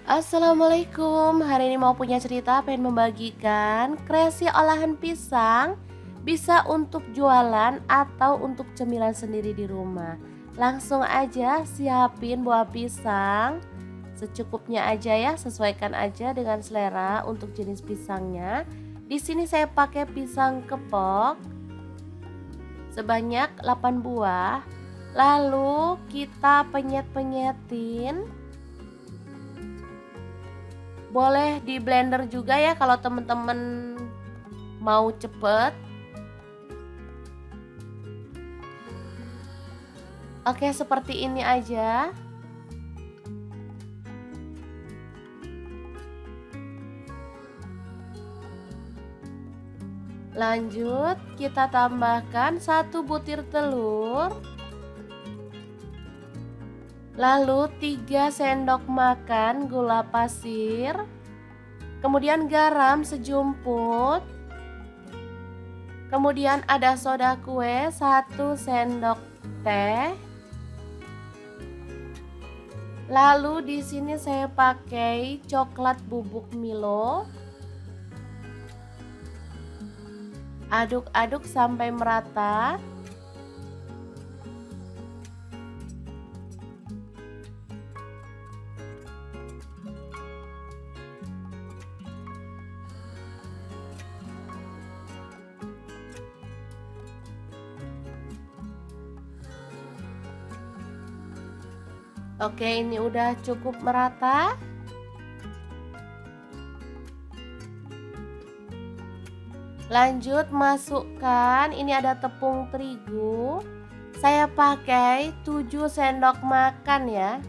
Assalamualaikum, hari ini mau punya cerita pengen membagikan kreasi olahan pisang bisa untuk jualan atau untuk cemilan sendiri di rumah. Langsung aja siapin buah pisang secukupnya aja ya, sesuaikan aja dengan selera untuk jenis pisangnya. Di sini saya pakai pisang kepok sebanyak 8 buah. Lalu kita penyet-penyetin. Boleh di blender juga ya kalau temen-temen mau cepet. Oke, seperti ini aja. Lanjut, kita tambahkan 1 butir telur. Lalu 3 sendok makan gula pasir. Kemudian garam sejumput. Kemudian ada soda kue 1 sendok teh. Lalu di sini saya pakai coklat bubuk Milo. Aduk-aduk sampai merata. Oke, ini udah cukup merata. Lanjut masukkan, ini ada tepung terigu. Saya pakai 7 sendok makan ya.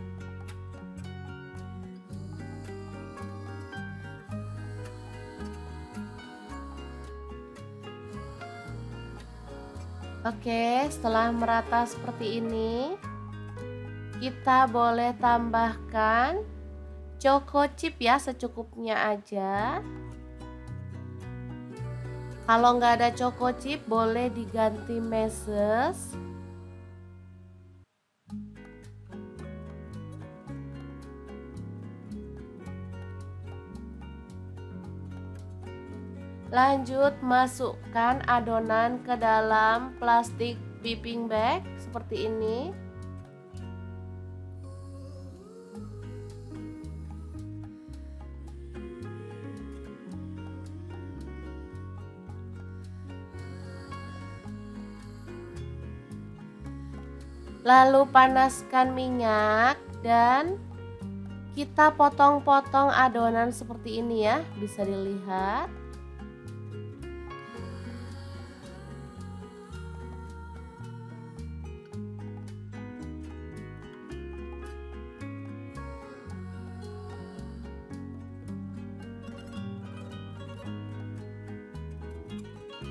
Oke, setelah merata seperti ini, kita boleh tambahkan choco chip ya, secukupnya aja. Kalau nggak ada choco chip boleh diganti meses. Lanjut masukkan adonan ke dalam plastik piping bag seperti ini. Lalu panaskan minyak dan kita potong-potong adonan seperti ini ya, bisa dilihat.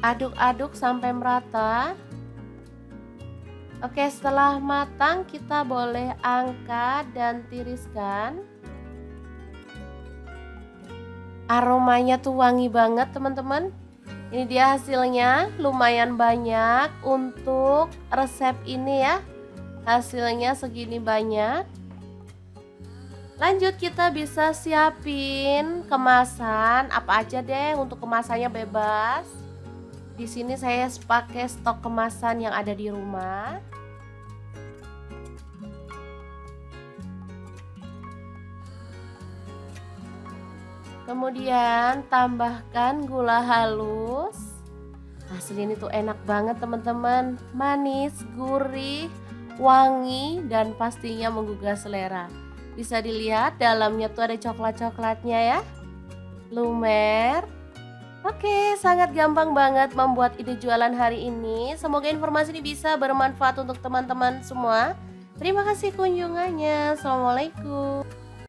Aduk-aduk sampai merata. Oke, setelah matang kita boleh angkat dan tiriskan. Aromanya tuh wangi banget teman-teman. Ini dia hasilnya, lumayan banyak untuk resep ini ya. Hasilnya segini banyak. Lanjut kita bisa siapin kemasan, apa aja deh, untuk kemasannya bebas. Di sini saya pakai stok kemasan yang ada di rumah. Kemudian tambahkan gula halus. Hasilnya ini tuh enak banget teman-teman. Manis, gurih, wangi, dan pastinya menggugah selera. Bisa dilihat dalamnya tuh ada coklat-coklatnya ya. Lumer. Oke, sangat gampang banget membuat ide jualan hari ini. Semoga informasi ini bisa bermanfaat untuk teman-teman semua. Terima kasih kunjungannya. Assalamualaikum.